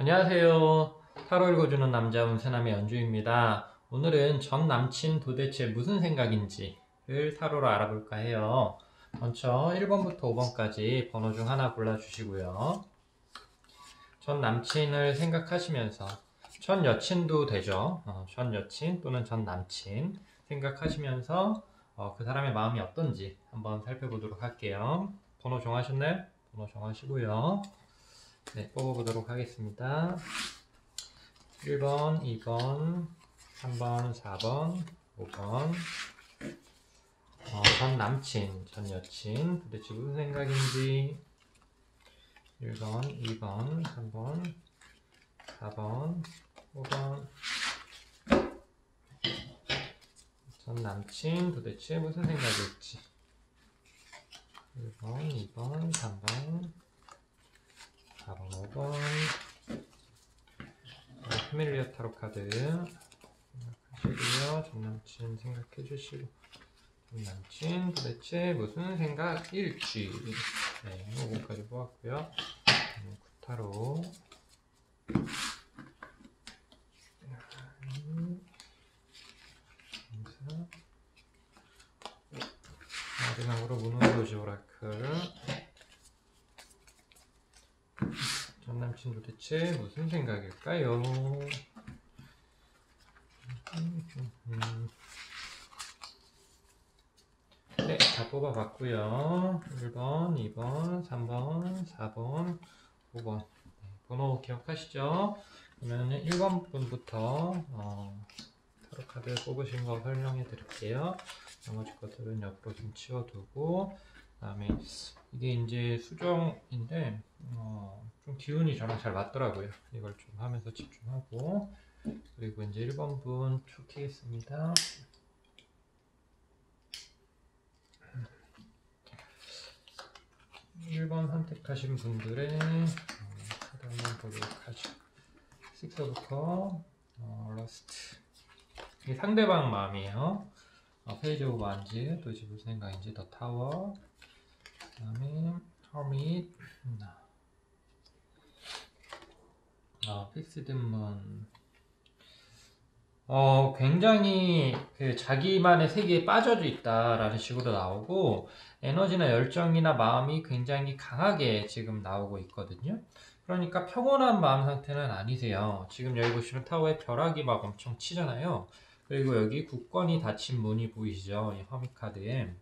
안녕하세요. 타로 읽어주는 남자 운세남의 연주입니다. 오늘은 전 남친 도대체 무슨 생각인지를 타로로 알아볼까 해요. 먼저 1번부터 5번까지 번호 중 하나 골라주시고요. 전 남친을 생각하시면서 전 여친도 되죠. 전 여친 또는 전 남친 생각하시면서 그 사람의 마음이 어떤지 한번 살펴보도록 할게요. 번호 정하셨나요? 번호 정하시고요. 네, 뽑아보도록 하겠습니다. 1번, 2번, 3번, 4번, 5번. 전 남친, 전 여친 도대체 무슨 생각인지 1번, 2번, 3번, 4번, 5번. 전 남친 도대체 무슨 생각일지 1번, 2번, 3번, 4번, 5번. 패밀리어 타로 카드 생각하시고요. 전 남친 생각해 주시고 전 남친 도대체 무슨 생각일지. 네, 5번까지 뽑았고요. 구타로 마지막으로 문호로지 오라클. 전 남친 도대체 무슨 생각일까요? 네, 다 뽑아봤고요. 1번, 2번, 3번, 4번, 5번. 번호 기억하시죠? 그러면 1번 분부터 타로 카드 뽑으신 거 설명해 드릴게요. 나머지 것들은 옆으로 좀 치워두고, 그 다음에 이게 이제 수정인데 좀 기운이 저랑 잘 맞더라고요. 이걸 좀 하면서 집중하고, 그리고 이제 1번 분 쭉 키겠습니다. 1번 선택하신 분들의 카드 한번 보도록 하죠. 6 오브 컵, 러스트. 이게 상대방 마음이에요. 페이지 오브 완즈, 도대체 무슨 생각인지, 더 타워, 그 다음에 허밋, 픽스드 문. 굉장히 자기만의 세계에 빠져져 있다라는 식으로 나오고, 에너지나 열정이나 마음이 굉장히 강하게 지금 나오고 있거든요. 그러니까 평온한 마음 상태는 아니세요. 지금 여기 보시면 타워에 벼락이 막 엄청 치잖아요. 그리고 여기 굳건히 닫힌 문이 보이시죠? 이 허밋 카드에.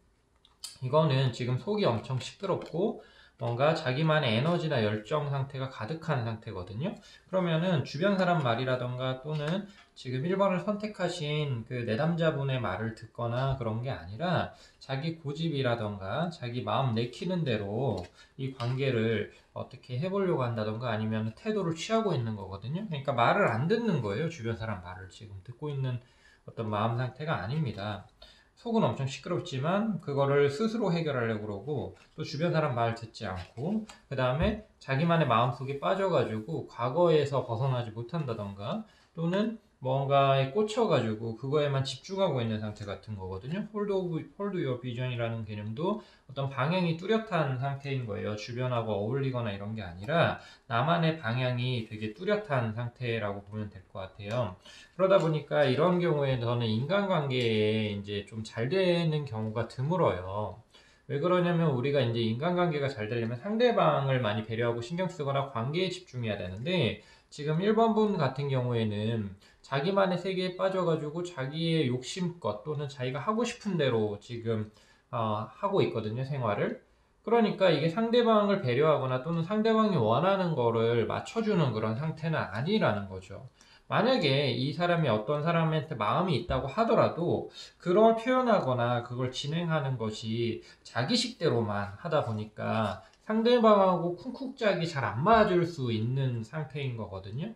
이거는 지금 속이 엄청 시끄럽고 뭔가 자기만의 에너지나 열정 상태가 가득한 상태거든요. 그러면은 주변 사람 말이라던가 또는 지금 1번을 선택하신 그 내담자분의 말을 듣거나 그런 게 아니라 자기 고집이라던가 자기 마음 내키는 대로 이 관계를 어떻게 해보려고 한다던가 아니면 태도를 취하고 있는 거거든요. 그러니까 말을 안 듣는 거예요. 주변 사람 말을 지금 듣고 있는 어떤 마음 상태가 아닙니다. 속은 엄청 시끄럽지만 그거를 스스로 해결하려고 그러고 또 주변 사람 말 듣지 않고 그 다음에 자기만의 마음속에 빠져가지고 과거에서 벗어나지 못한다던가 또는 뭔가에 꽂혀가지고 그거에만 집중하고 있는 상태 같은 거거든요. 홀드 유어 비전이라는 개념도 어떤 방향이 뚜렷한 상태인 거예요. 주변하고 어울리거나 이런 게 아니라 나만의 방향이 되게 뚜렷한 상태라고 보면 될 것 같아요. 그러다 보니까 이런 경우에 저는 인간관계에 이제 좀 잘 되는 경우가 드물어요. 왜 그러냐면 우리가 이제 인간관계가 잘 되려면 상대방을 많이 배려하고 신경 쓰거나 관계에 집중해야 되는데 지금 1번 분 같은 경우에는 자기만의 세계에 빠져가지고 자기의 욕심껏 또는 자기가 하고 싶은 대로 지금 하고 있거든요, 생활을. 그러니까 이게 상대방을 배려하거나 또는 상대방이 원하는 거를 맞춰주는 그런 상태는 아니라는 거죠. 만약에 이 사람이 어떤 사람한테 마음이 있다고 하더라도 그걸 표현하거나 그걸 진행하는 것이 자기식대로만 하다 보니까 상대방하고 쿵쿵짝이 잘 안 맞을 수 있는 상태인 거거든요.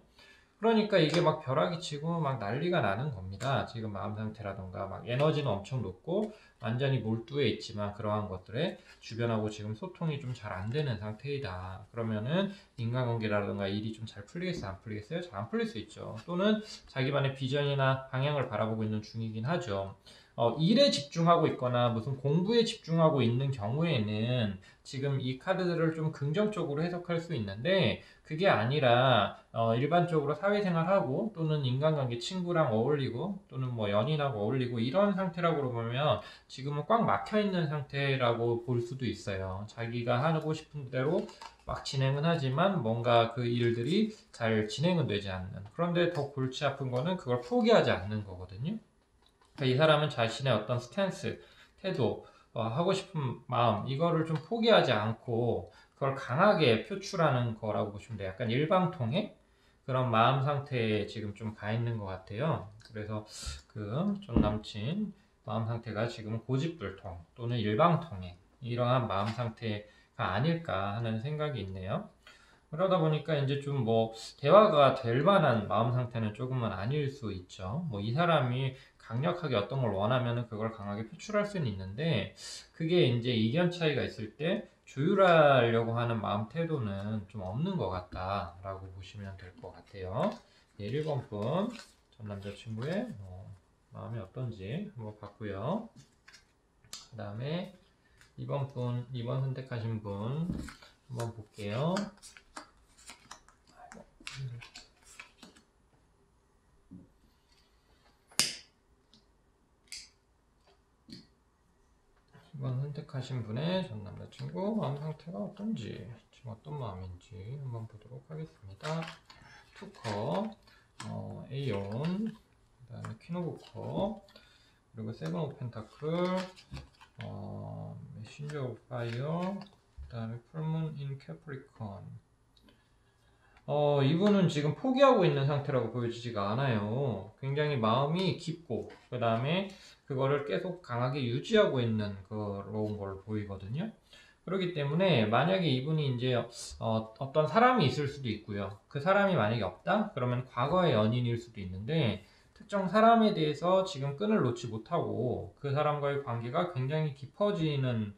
그러니까 이게 막 벼락이 치고 막 난리가 나는 겁니다. 지금 마음 상태라던가 막 에너지는 엄청 높고 완전히 몰두해 있지만 그러한 것들에 주변하고 지금 소통이 좀 잘 안 되는 상태이다. 그러면은 인간관계라던가 일이 좀 잘 풀리겠어요? 안 풀리겠어요? 잘 안 풀릴 수 있죠. 또는 자기만의 비전이나 방향을 바라보고 있는 중이긴 하죠. 일에 집중하고 있거나 무슨 공부에 집중하고 있는 경우에는 지금 이 카드들을 좀 긍정적으로 해석할 수 있는데 그게 아니라 일반적으로 사회생활하고 또는 인간관계 친구랑 어울리고 또는 뭐 연인하고 어울리고 이런 상태라고 보면 지금은 꽉 막혀 있는 상태라고 볼 수도 있어요. 자기가 하고 싶은 대로 막 진행은 하지만 뭔가 그 일들이 잘 진행은 되지 않는. 그런데 더 골치 아픈 거는 그걸 포기하지 않는 거거든요. 그러니까 이 사람은 자신의 어떤 스탠스, 태도, 하고 싶은 마음, 이거를 좀 포기하지 않고 그걸 강하게 표출하는 거라고 보시면 돼요. 약간 일방통행? 그런 마음 상태에 지금 좀 가 있는 것 같아요. 그래서 그 전 남친 마음 상태가 지금 고집불통 또는 일방통행 이러한 마음 상태가 아닐까 하는 생각이 있네요. 그러다 보니까 이제 좀 뭐 대화가 될 만한 마음 상태는 조금은 아닐 수 있죠. 뭐 이 사람이 강력하게 어떤 걸 원하면은 그걸 강하게 표출할 수는 있는데 그게 이제 이견 차이가 있을 때 조율하려고 하는 마음 태도는 좀 없는 것 같다라고 보시면 될 것 같아요. 예, 1번 분, 전 남자친구의 마음이 어떤지 한번 봤고요. 그 다음에 2번 분, 2번 선택하신 분 한번 볼게요. 2번 선택하신 분의 전 남자친구 마음 상태가 어떤지, 지금 어떤 마음인지 한번 보도록 하겠습니다. 투컵, 에이온, 그 다음에 퀸 오브 컵, 그리고 세븐 오브 펜타클, 메신저 오브 파이어, 그 다음에 풀문 인 캐프리콘. 이분은 지금 포기하고 있는 상태라고 보여지지가 않아요. 굉장히 마음이 깊고, 그 다음에 그거를 계속 강하게 유지하고 있는 그런 걸 보이거든요. 그렇기 때문에 만약에 이분이 이제 어떤 사람이 있을 수도 있고요. 그 사람이 만약에 없다? 그러면 과거의 연인일 수도 있는데 특정 사람에 대해서 지금 끈을 놓지 못하고 그 사람과의 관계가 굉장히 깊어지는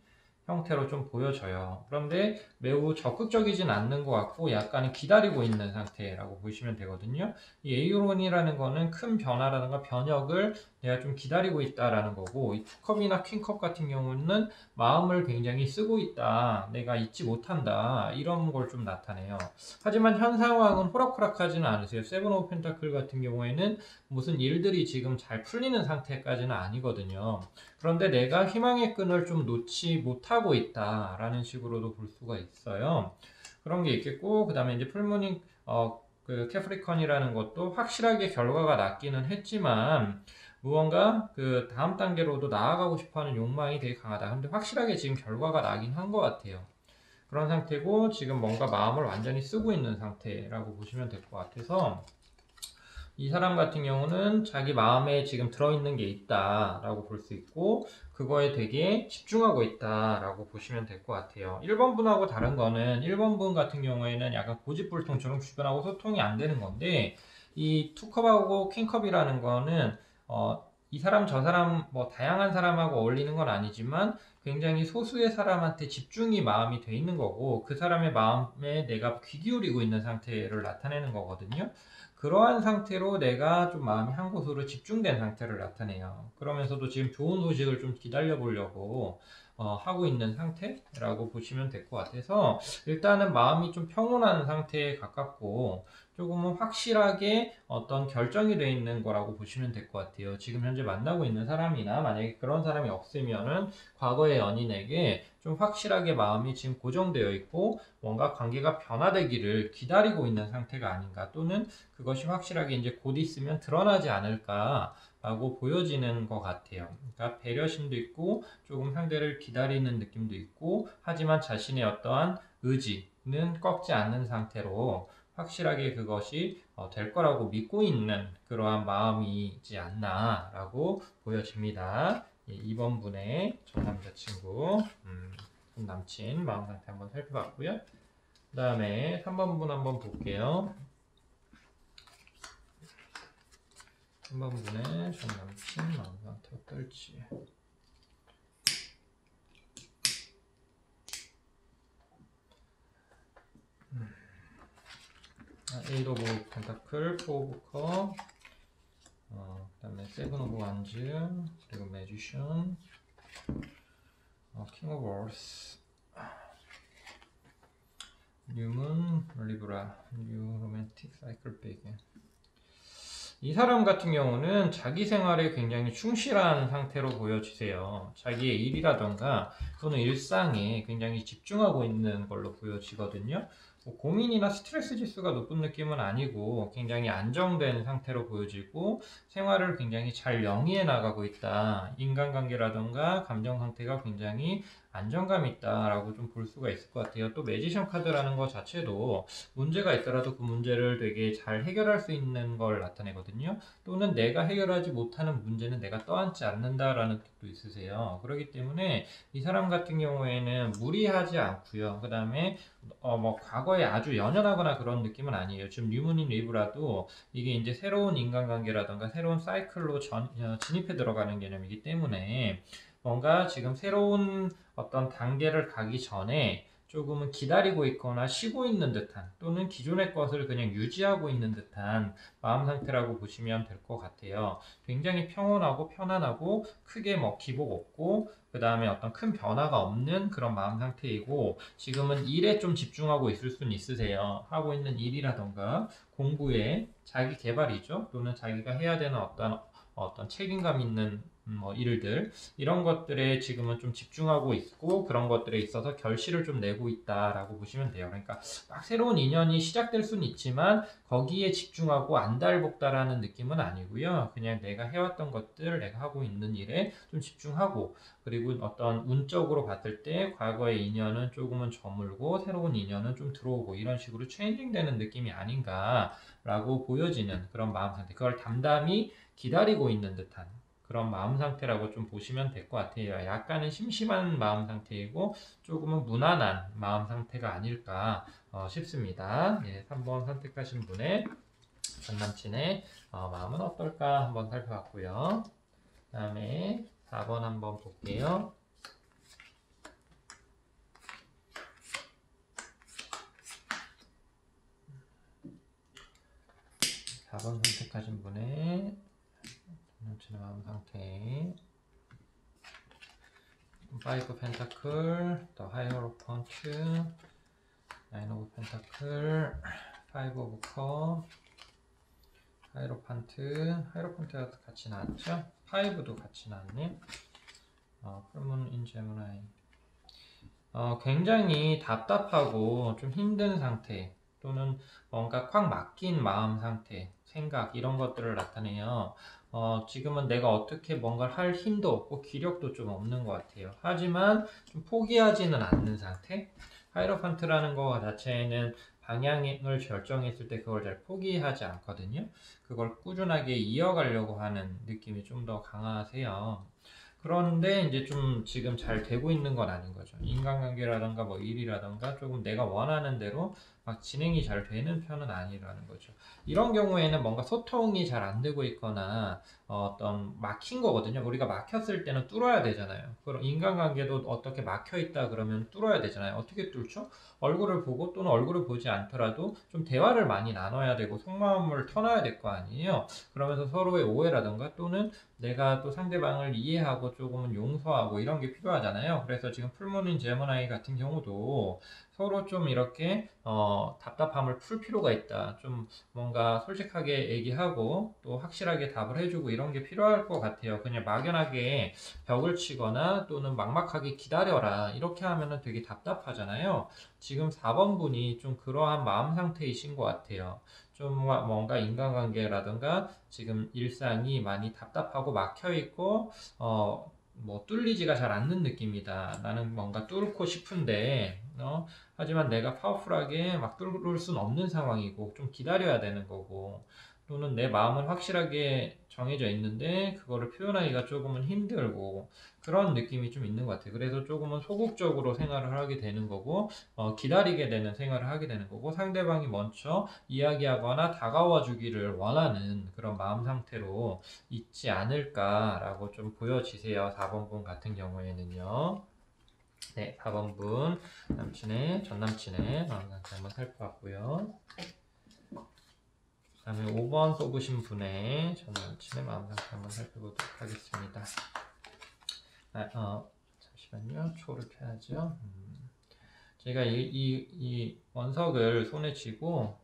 형태로 좀 보여져요. 그런데 매우 적극적이진 않는 것 같고 약간은 기다리고 있는 상태라고 보시면 되거든요. 이 에이론이라는 거는 큰 변화라든가 변혁을 내가 좀 기다리고 있다라는 거고 이 투컵이나 퀸컵 같은 경우는 마음을 굉장히 쓰고 있다. 내가 잊지 못한다. 이런 걸 좀 나타내요. 하지만 현 상황은 호락호락하지는 않으세요. 세븐 오브 펜타클 같은 경우에는 무슨 일들이 지금 잘 풀리는 상태까지는 아니거든요. 그런데 내가 희망의 끈을 좀 놓지 못하고 있다라는 식으로도 볼 수가 있어요. 그런 게 있겠고, 그 다음에 이제 풀무닝, 그 캐프리컨이라는 것도 확실하게 결과가 났기는 했지만, 무언가 그 다음 단계로도 나아가고 싶어 하는 욕망이 되게 강하다. 근데 확실하게 지금 결과가 나긴 한 것 같아요. 그런 상태고, 지금 뭔가 마음을 완전히 쓰고 있는 상태라고 보시면 될 것 같아서, 이 사람 같은 경우는 자기 마음에 지금 들어있는 게 있다라고 볼 수 있고 그거에 되게 집중하고 있다라고 보시면 될 것 같아요. 1번 분하고 다른 거는 1번 분 같은 경우에는 약간 고집불통처럼 주변하고 소통이 안 되는 건데 이 투컵하고 퀸컵이라는 거는 이 사람 저 사람 뭐 다양한 사람하고 어울리는 건 아니지만 굉장히 소수의 사람한테 집중이 마음이 돼 있는 거고 그 사람의 마음에 내가 귀 기울이고 있는 상태를 나타내는 거거든요. 그러한 상태로 내가 좀 마음이 한 곳으로 집중된 상태를 나타내요. 그러면서도 지금 좋은 소식을 좀 기다려 보려고 하고 있는 상태라고 보시면 될 것 같아서 일단은 마음이 좀 평온한 상태에 가깝고 조금은 확실하게 어떤 결정이 되어 있는 거라고 보시면 될 것 같아요. 지금 현재 만나고 있는 사람이나 만약에 그런 사람이 없으면은 과거의 연인에게 좀 확실하게 마음이 지금 고정되어 있고 뭔가 관계가 변화되기를 기다리고 있는 상태가 아닌가 또는 그것이 확실하게 이제 곧 있으면 드러나지 않을까라고 보여지는 것 같아요. 그러니까 배려심도 있고 조금 상대를 기다리는 느낌도 있고 하지만 자신의 어떠한 의지는 꺾지 않는 상태로 확실하게 그것이 될 거라고 믿고 있는 그러한 마음이지 않나라고 보여집니다. 2번 분의 전 남자친구, 전 남친 마음 상태 한번 살펴봤고요. 그 다음에 3번 분 한번 볼게요. 3번 분의 전 남친 마음 상태 어떨지. 에이드 오브 펜타클, 4 오브 컵, 그다음에 세븐 오브 완즈, 그리고 매지션, 킹 오브 월스, 뉴문, 리브라, 뉴 로맨틱 사이클 베이게. 이 사람 같은 경우는 자기 생활에 굉장히 충실한 상태로 보여지세요. 자기의 일이라던가 또는 일상에 굉장히 집중하고 있는 걸로 보여지거든요. 뭐 고민이나 스트레스 지수가 높은 느낌은 아니고 굉장히 안정된 상태로 보여지고 생활을 굉장히 잘 영위해 나가고 있다. 인간관계라던가 감정 상태가 굉장히 안정감 있다라고 좀 볼 수가 있을 것 같아요. 또 매지션 카드라는 것 자체도 문제가 있더라도 그 문제를 되게 잘 해결할 수 있는 걸 나타내거든요. 또는 내가 해결하지 못하는 문제는 내가 떠안지 않는다라는 뜻도 있으세요. 그렇기 때문에 이 사람 같은 경우에는 무리하지 않고요. 그 다음에 뭐 과거에 아주 연연하거나 그런 느낌은 아니에요. 지금 뉴문인 리브라도 이게 이제 새로운 인간관계라던가 새로운 사이클로 진입해 들어가는 개념이기 때문에 뭔가 지금 새로운 어떤 단계를 가기 전에 조금은 기다리고 있거나 쉬고 있는 듯한 또는 기존의 것을 그냥 유지하고 있는 듯한 마음 상태라고 보시면 될 것 같아요. 굉장히 평온하고 편안하고 크게 뭐 기복 없고 그 다음에 어떤 큰 변화가 없는 그런 마음 상태이고 지금은 일에 좀 집중하고 있을 수는 있으세요. 하고 있는 일이라던가 공부에 자기 개발이죠. 또는 자기가 해야 되는 어떤 책임감 있는 뭐 일들 이런 것들에 지금은 좀 집중하고 있고 그런 것들에 있어서 결실을 좀 내고 있다라고 보시면 돼요. 그러니까 막 새로운 인연이 시작될 수는 있지만 거기에 집중하고 안달복달하는 느낌은 아니고요. 그냥 내가 해왔던 것들, 내가 하고 있는 일에 좀 집중하고 그리고 어떤 운적으로 봤을 때 과거의 인연은 조금은 저물고 새로운 인연은 좀 들어오고 이런 식으로 체인징되는 느낌이 아닌가라고 보여지는 그런 마음 상태. 그걸 담담히 기다리고 있는 듯한 그런 마음 상태라고 좀 보시면 될 것 같아요. 약간은 심심한 마음 상태이고 조금은 무난한 마음 상태가 아닐까 싶습니다. 예, 3번 선택하신 분의 전 남친의 마음은 어떨까 한번 살펴봤고요. 그 다음에 4번 한번 볼게요. 4번 선택하신 분의 남친의 마음 상태. 5 펜타클, 더 하이어로펀트, 9 오브 펜타클, 5 오브 컵, 하이로펀트가 같이 나왔죠? 5도 같이 나왔네. 풀문 인 제미나이. 굉장히 답답하고 좀 힘든 상태 또는 뭔가 콱 막힌 마음 상태, 생각 이런 것들을 나타내요. 지금은 내가 어떻게 뭔가를 할 힘도 없고 기력도 좀 없는 것 같아요. 하지만 좀 포기하지는 않는 상태. 하이로판트라는 거 자체는 방향을 결정했을 때 그걸 잘 포기하지 않거든요. 그걸 꾸준하게 이어가려고 하는 느낌이 좀 더 강하세요. 그런데 이제 좀 지금 잘 되고 있는 건 아닌 거죠. 인간관계라던가 뭐 일이라던가 조금 내가 원하는 대로 막 진행이 잘 되는 편은 아니라는 거죠. 이런 경우에는 뭔가 소통이 잘 안 되고 있거나 어떤 막힌 거거든요. 우리가 막혔을 때는 뚫어야 되잖아요. 그럼 인간관계도 어떻게 막혀 있다 그러면 뚫어야 되잖아요. 어떻게 뚫죠? 얼굴을 보고 또는 얼굴을 보지 않더라도 좀 대화를 많이 나눠야 되고 속마음을 터놔야 될 거 아니에요. 그러면서 서로의 오해라던가 또는 내가 또 상대방을 이해하고 조금은 용서하고 이런 게 필요하잖아요. 그래서 지금 풀문인 제머나이 같은 경우도 서로 좀 이렇게 답답함을 풀 필요가 있다. 좀 뭔가 솔직하게 얘기하고 또 확실하게 답을 해주고 이런 게 필요할 것 같아요. 그냥 막연하게 벽을 치거나 또는 막막하게 기다려라 이렇게 하면은 되게 답답하잖아요. 지금 4번 분이 좀 그러한 마음 상태이신 것 같아요. 좀 뭔가 인간관계라든가 지금 일상이 많이 답답하고 막혀있고 뭐 뚫리지가 잘 않는 느낌이다. 나는 뭔가 뚫고 싶은데 하지만 내가 파워풀하게 막 뚫을 순 없는 상황이고 좀 기다려야 되는 거고 또는 내 마음은 확실하게 정해져 있는데 그거를 표현하기가 조금은 힘들고 그런 느낌이 좀 있는 것 같아요. 그래서 조금은 소극적으로 생활을 하게 되는 거고 기다리게 되는 생활을 하게 되는 거고 상대방이 먼저 이야기하거나 다가와 주기를 원하는 그런 마음 상태로 있지 않을까라고 좀 보여지세요. 4번 분 같은 경우에는요. 네, 4번 분 전 남친의 마음 상태 한번 살펴봤고요. 다음에 5번 뽑으신 분의 전남친의 마음 상태 한번 살펴보도록 하겠습니다. 잠시만요. 초를 켜야죠. 제가 이 원석을 손에 쥐고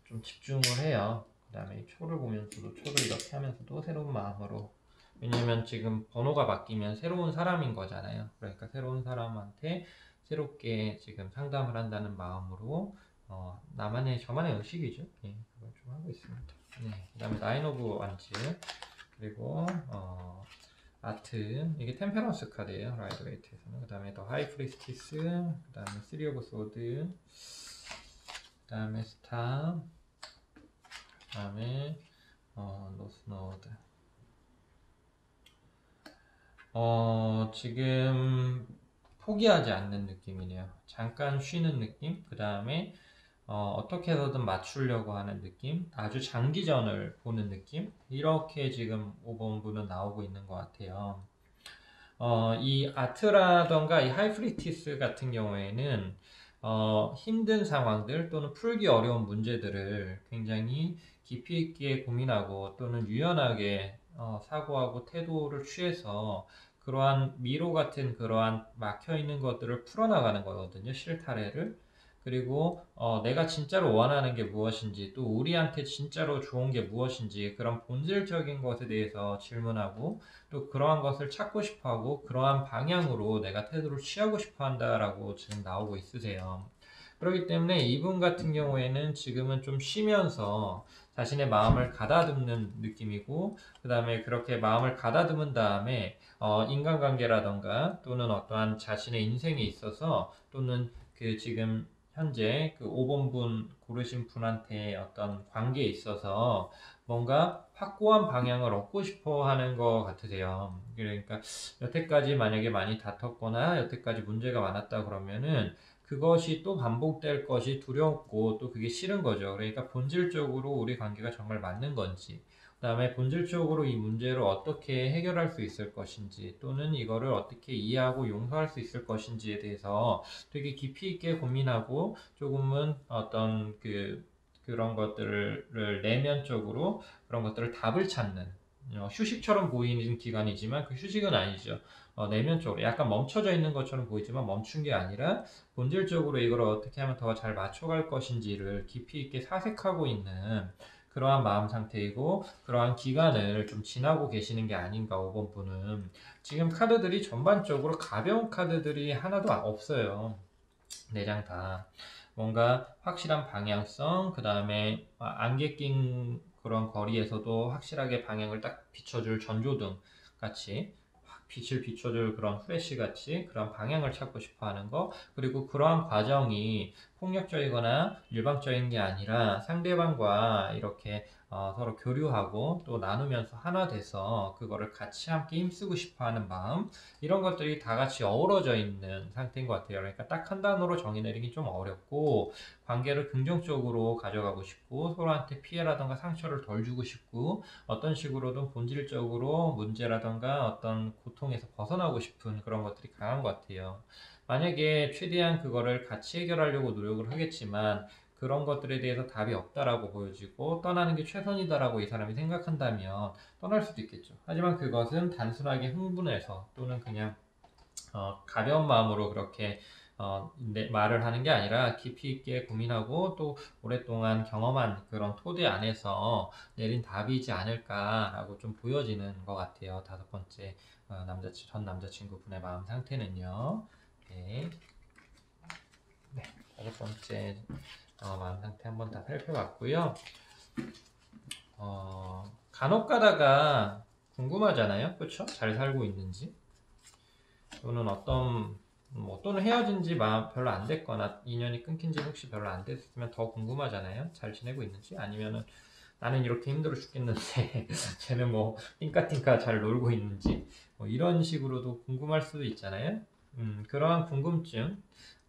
좀 집중을 해요. 그 다음에 초를 보면서도 초를 이렇게 하면서도 새로운 마음으로, 왜냐면 지금 번호가 바뀌면 새로운 사람인 거잖아요. 그러니까 새로운 사람한테 새롭게 지금 상담을 한다는 마음으로 저만의 의식이죠. 예, 그걸 좀 하고 있습니다. 네, 그 다음에 나인 오브 완즈, 그리고 아트, 이게 템페런스 카드예요. 라이드 웨이트에서는. 그 다음에 더 하이 프리스티스, 그 다음에 쓰리 오브 소드, 그 다음에 스타, 그 다음에 노스노드. 지금 포기하지 않는 느낌이네요. 잠깐 쉬는 느낌, 그 다음에 어떻게 해서든 맞추려고 하는 느낌, 아주 장기전을 보는 느낌, 이렇게 지금 5번 분은 나오고 있는 것 같아요. 이 아트라던가 이 하이프리티스 같은 경우에는 힘든 상황들 또는 풀기 어려운 문제들을 굉장히 깊이 있게 고민하고 또는 유연하게 사고하고 태도를 취해서 그러한 미로 같은 그러한 막혀 있는 것들을 풀어나가는 거거든요. 실타래를. 그리고 내가 진짜로 원하는 게 무엇인지, 또 우리한테 진짜로 좋은 게 무엇인지, 그런 본질적인 것에 대해서 질문하고 또 그러한 것을 찾고 싶어하고 그러한 방향으로 내가 태도를 취하고 싶어 한다라고 지금 나오고 있으세요. 그렇기 때문에 이분 같은 경우에는 지금은 좀 쉬면서 자신의 마음을 가다듬는 느낌이고, 그 다음에 그렇게 마음을 가다듬은 다음에 인간관계라던가 또는 어떠한 자신의 인생에 있어서 또는 그 지금 현재 그 5번 분 고르신 분한테 어떤 관계에 있어서 뭔가 확고한 방향을 얻고 싶어 하는 것 같으세요. 그러니까 여태까지 만약에 많이 다퉜거나 여태까지 문제가 많았다 그러면은 그것이 또 반복될 것이 두렵고 또 그게 싫은 거죠. 그러니까 본질적으로 우리 관계가 정말 맞는 건지, 그 다음에 본질적으로 이 문제를 어떻게 해결할 수 있을 것인지, 또는 이거를 어떻게 이해하고 용서할 수 있을 것인지에 대해서 되게 깊이 있게 고민하고 조금은 어떤 그런 것들을 내면적으로 그런 것들을 답을 찾는 휴식처럼 보이는 기간이지만 그 휴식은 아니죠. 내면적으로 약간 멈춰져 있는 것처럼 보이지만 멈춘 게 아니라 본질적으로 이걸 어떻게 하면 더 잘 맞춰갈 것인지를 깊이 있게 사색하고 있는 그러한 마음 상태이고, 그러한 기간을 좀 지나고 계시는 게 아닌가. 5번 분은 지금 카드들이 전반적으로 가벼운 카드들이 하나도 없어요. 4장 다 뭔가 확실한 방향성, 그 다음에 안개 낀 그런 거리에서도 확실하게 방향을 딱 비춰줄 전조등 같이 빛을 비춰줄 그런 후레쉬 같이 그런 방향을 찾고 싶어 하는 거, 그리고 그러한 과정이 폭력적이거나 일방적인 게 아니라 상대방과 이렇게 서로 교류하고 또 나누면서 하나 돼서 그거를 같이 함께 힘쓰고 싶어 하는 마음, 이런 것들이 다 같이 어우러져 있는 상태인 것 같아요. 그러니까 딱 한 단어로 정의 내리기 좀 어렵고, 관계를 긍정적으로 가져가고 싶고 서로한테 피해라던가 상처를 덜 주고 싶고 어떤 식으로든 본질적으로 문제라던가 어떤 고통에서 벗어나고 싶은 그런 것들이 강한 것 같아요. 만약에 최대한 그거를 같이 해결하려고 노력을 하겠지만 그런 것들에 대해서 답이 없다라고 보여지고 떠나는 게 최선이다라고 이 사람이 생각한다면 떠날 수도 있겠죠. 하지만 그것은 단순하게 흥분해서 또는 그냥 가벼운 마음으로 그렇게 말을 하는 게 아니라 깊이 있게 고민하고 또 오랫동안 경험한 그런 토대 안에서 내린 답이지 않을까라고 좀 보여지는 것 같아요. 5번째 전 남자친구분의 마음 상태는요. 네, 네 5번째 마음 상태 한번 다 살펴봤고요. 간혹 가다가 궁금하잖아요. 그렇죠? 잘 살고 있는지, 또는 또는 헤어진 지 별로 안 됐거나 인연이 끊긴 지 혹시 별로 안 됐으면 더 궁금하잖아요. 잘 지내고 있는지, 아니면은 나는 이렇게 힘들어 죽겠는데 쟤는 뭐 띵까띵까 잘 놀고 있는지, 뭐 이런 식으로도 궁금할 수도 있잖아요. 그러한 궁금증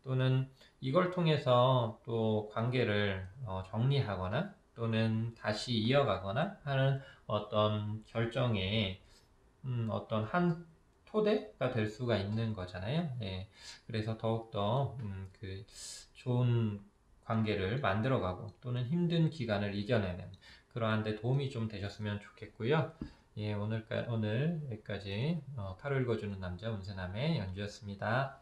또는 이걸 통해서 또 관계를 정리하거나 또는 다시 이어가거나 하는 어떤 결정에 어떤 한 토대가 될 수가 있는 거잖아요. 네. 그래서 더욱더 좋은 관계를 만들어가고 또는 힘든 기간을 이겨내는 그러한 데 도움이 좀 되셨으면 좋겠고요. 예, 오늘 여기까지 타로 읽어주는 남자 운세남의 연주였습니다.